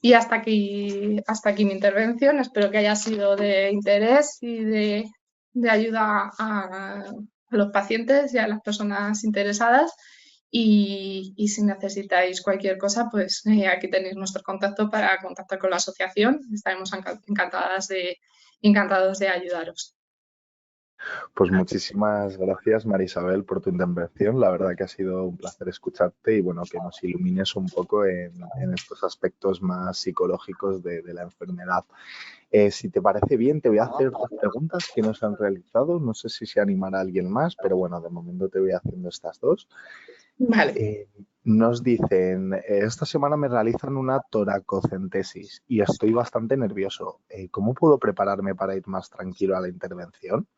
Y hasta aquí mi intervención. Espero que haya sido de interés y de ayuda a los pacientes y a las personas interesadas. Y si necesitáis cualquier cosa, pues aquí tenéis nuestro contacto para contactar con la asociación. Estaremos encantados de ayudaros. Pues muchísimas gracias, María Isabel, por tu intervención. La verdad que ha sido un placer escucharte y bueno, que nos ilumines un poco en estos aspectos más psicológicos de la enfermedad. Si te parece bien, te voy a hacer dos preguntas que nos han realizado. No sé si se animará alguien más, pero bueno, de momento te voy haciendo estas dos. Vale. Nos dicen, esta semana me realizan una toracocentesis y estoy bastante nervioso. ¿Cómo puedo prepararme para ir más tranquilo a la intervención?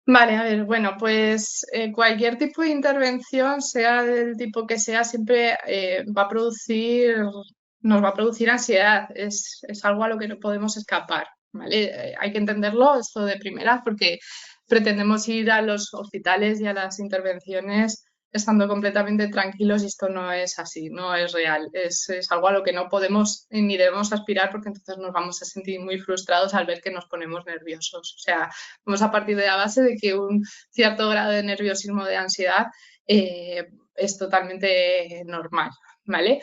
Vale, a ver, bueno, pues cualquier tipo de intervención, sea del tipo que sea, siempre nos va a producir ansiedad. Es algo a lo que no podemos escapar, ¿vale? Hay que entenderlo esto de primeras porque pretendemos ir a los hospitales y a las intervenciones estando completamente tranquilos y esto no es así, no es real. Es algo a lo que no podemos ni debemos aspirar porque entonces nos vamos a sentir muy frustrados al ver que nos ponemos nerviosos. O sea, vamos a partir de la base de que un cierto grado de nerviosismo, de ansiedad, es totalmente normal, ¿vale?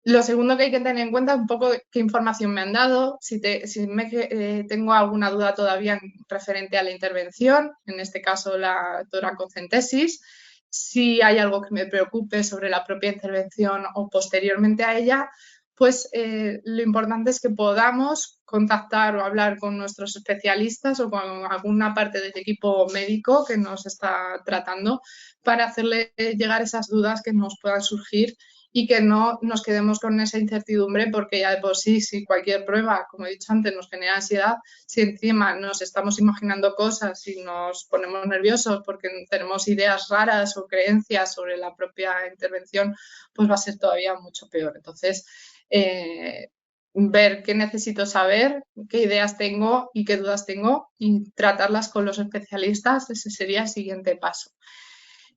Lo segundo que hay que tener en cuenta es un poco qué información me han dado, si tengo alguna duda todavía referente a la intervención, en este caso la toracocentesis, si hay algo que me preocupe sobre la propia intervención o posteriormente a ella, pues lo importante es que podamos contactar o hablar con nuestros especialistas o con alguna parte del equipo médico que nos está tratando para hacerle llegar esas dudas que nos puedan surgir y que no nos quedemos con esa incertidumbre, porque ya de por sí, si cualquier prueba, como he dicho antes, nos genera ansiedad, si encima nos estamos imaginando cosas y nos ponemos nerviosos porque tenemos ideas raras o creencias sobre la propia intervención, pues va a ser todavía mucho peor. Entonces, ver qué necesito saber, qué ideas tengo y qué dudas tengo y tratarlas con los especialistas, ese sería el siguiente paso.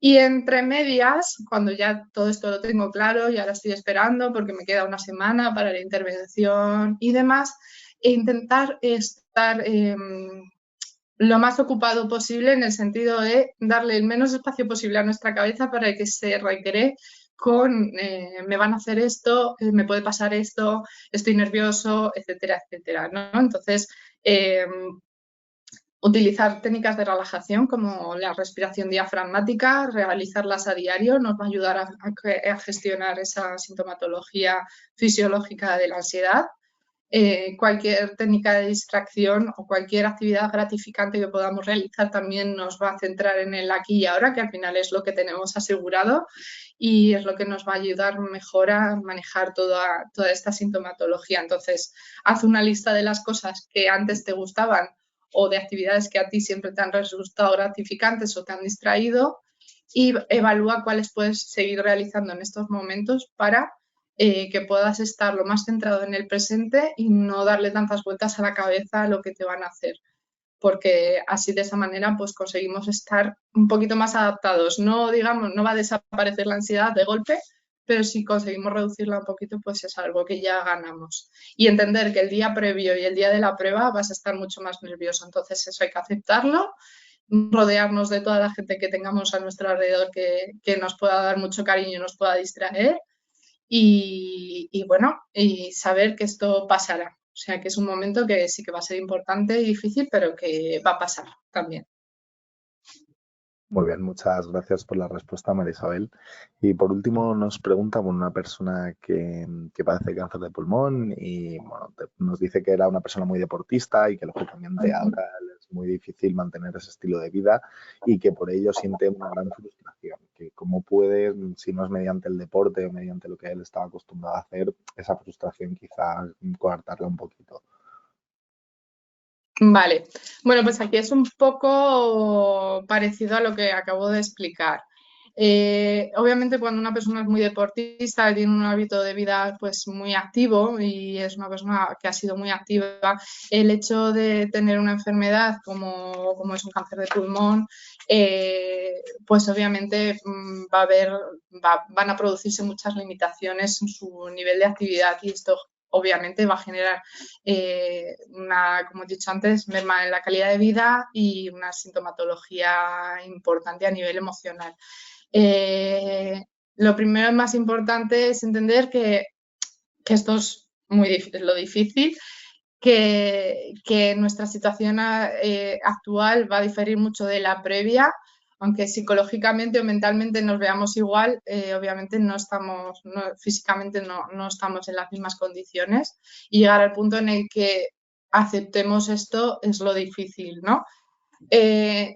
Y entre medias, cuando ya todo esto lo tengo claro, ya lo estoy esperando porque me queda una semana para la intervención y demás, e intentar estar lo más ocupado posible en el sentido de darle el menos espacio posible a nuestra cabeza para que se recree con me van a hacer esto, me puede pasar esto, estoy nervioso, etcétera, etcétera, ¿no? Entonces, utilizar técnicas de relajación como la respiración diafragmática, realizarlas a diario, nos va a ayudar a gestionar esa sintomatología fisiológica de la ansiedad. Cualquier técnica de distracción o cualquier actividad gratificante que podamos realizar también nos va a centrar en el aquí y ahora, que al final es lo que tenemos asegurado y es lo que nos va a ayudar mejor a manejar toda esta sintomatología. Entonces, haz una lista de las cosas que antes te gustaban o de actividades que a ti siempre te han resultado gratificantes o te han distraído y evalúa cuáles puedes seguir realizando en estos momentos para que puedas estar lo más centrado en el presente y no darle tantas vueltas a la cabeza a lo que te van a hacer, porque así de esa manera pues conseguimos estar un poquito más adaptados. No, digamos, no va a desaparecer la ansiedad de golpe, pero si conseguimos reducirla un poquito, pues es algo que ya ganamos. Y entender que el día previo y el día de la prueba vas a estar mucho más nervioso, entonces eso hay que aceptarlo, rodearnos de toda la gente que tengamos a nuestro alrededor que nos pueda dar mucho cariño y nos pueda distraer y bueno, y saber que esto pasará. O sea, que es un momento que sí que va a ser importante y difícil, pero que va a pasar también. Muy bien, muchas gracias por la respuesta, María Isabel. Y por último, nos pregunta una persona que padece cáncer de pulmón y bueno, nos dice que era una persona muy deportista y que lógicamente ahora es muy difícil mantener ese estilo de vida y que por ello siente una gran frustración. Que cómo puede, si no es mediante el deporte o mediante lo que él estaba acostumbrado a hacer, esa frustración quizás coartarla un poquito. Vale, bueno, pues aquí es un poco parecido a lo que acabo de explicar. Obviamente cuando una persona es muy deportista, tiene un hábito de vida pues muy activo y es una persona que ha sido muy activa, el hecho de tener una enfermedad como es un cáncer de pulmón, pues obviamente van a producirse muchas limitaciones en su nivel de actividad y esto obviamente va a generar como he dicho antes, merma en la calidad de vida y una sintomatología importante a nivel emocional. Lo primero y más importante es entender que esto es muy difícil, lo difícil, que nuestra situación actual va a diferir mucho de la previa, aunque psicológicamente o mentalmente nos veamos igual, obviamente no estamos, físicamente no estamos en las mismas condiciones y llegar al punto en el que aceptemos esto es lo difícil, ¿no?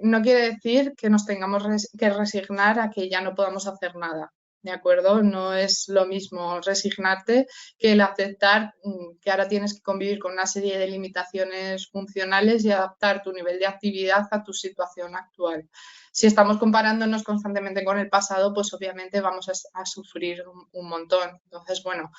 No quiere decir que nos tengamos que resignar a que ya no podamos hacer nada, ¿de acuerdo? No es lo mismo resignarte que el aceptar que ahora tienes que convivir con una serie de limitaciones funcionales y adaptar tu nivel de actividad a tu situación actual. Si estamos comparándonos constantemente con el pasado, pues obviamente vamos a sufrir un montón. Entonces, bueno,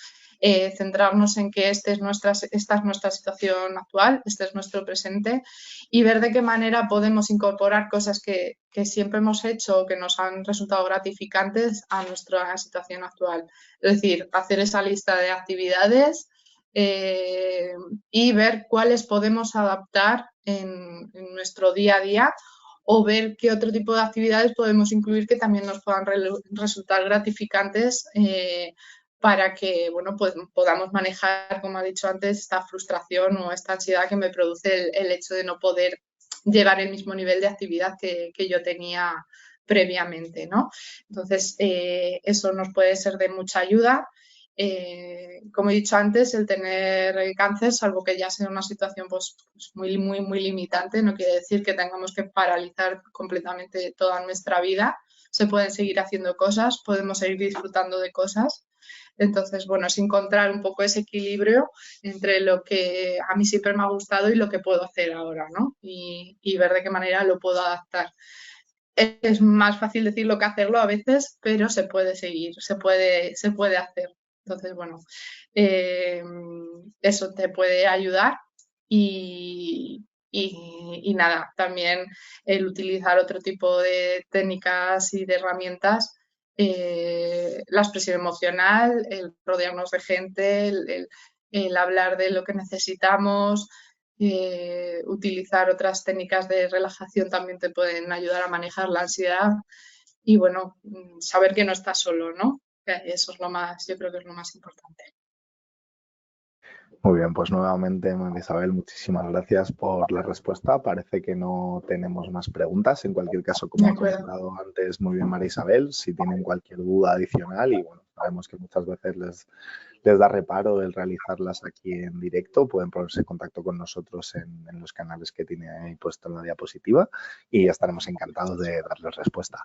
centrarnos en que esta es nuestra situación actual, este es nuestro presente y ver de qué manera podemos incorporar cosas que siempre hemos hecho o que nos han resultado gratificantes a nuestra situación actual. Es decir, hacer esa lista de actividades y ver cuáles podemos adaptar en nuestro día a día o ver qué otro tipo de actividades podemos incluir que también nos puedan resultar gratificantes para que bueno, pues podamos manejar, como he dicho antes, esta frustración o esta ansiedad que me produce el hecho de no poder llevar el mismo nivel de actividad que yo tenía previamente, ¿no? Entonces, eso nos puede ser de mucha ayuda. Como he dicho antes, el tener cáncer, salvo que ya sea una situación pues muy, muy, muy limitante, no quiere decir que tengamos que paralizar completamente toda nuestra vida. Se pueden seguir haciendo cosas, podemos seguir disfrutando de cosas Entonces, bueno, es encontrar un poco ese equilibrio entre lo que a mí siempre me ha gustado y lo que puedo hacer ahora, ¿no? Y ver de qué manera lo puedo adaptar. Es más fácil decirlo que hacerlo a veces, pero se puede seguir, se puede hacer. Entonces, bueno, eso te puede ayudar y nada, también el utilizar otro tipo de técnicas y de herramientas, la expresión emocional, el rodearnos de gente, el hablar de lo que necesitamos, utilizar otras técnicas de relajación también te pueden ayudar a manejar la ansiedad y bueno, saber que no estás solo, ¿no? Eso es lo más, yo creo que es lo más importante. Muy bien, pues nuevamente, María Isabel, muchísimas gracias por la respuesta. Parece que no tenemos más preguntas. En cualquier caso, como De ha acuerdo. comentado antes muy bien María Isabel, si tienen cualquier duda adicional, y bueno, sabemos que muchas veces les da reparo el realizarlas aquí en directo, pueden ponerse en contacto con nosotros en los canales que tiene ahí puesto en la diapositiva y estaremos encantados de darles respuesta.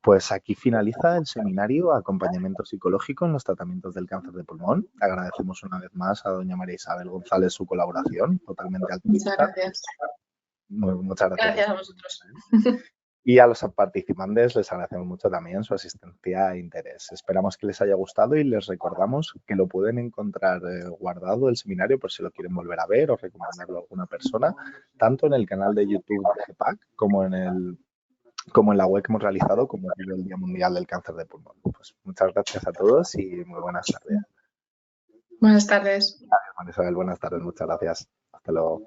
Pues aquí finaliza el seminario Acompañamiento psicológico en los tratamientos del cáncer de pulmón. Agradecemos una vez más a doña María Isabel González su colaboración, totalmente Muchas altruista. gracias. Muchas gracias a Gracias a usted. vosotros. Y a los participantes les agradecemos mucho también su asistencia e interés. Esperamos que les haya gustado y les recordamos que lo pueden encontrar guardado el seminario por si lo quieren volver a ver o recomendarlo a alguna persona, tanto en el canal de YouTube de GEPAC como en la web que hemos realizado con motivo del Día Mundial del Cáncer de Pulmón. Pues muchas gracias a todos y muy buenas tardes. Buenas tardes. Isabel, buenas tardes, muchas gracias. Hasta luego.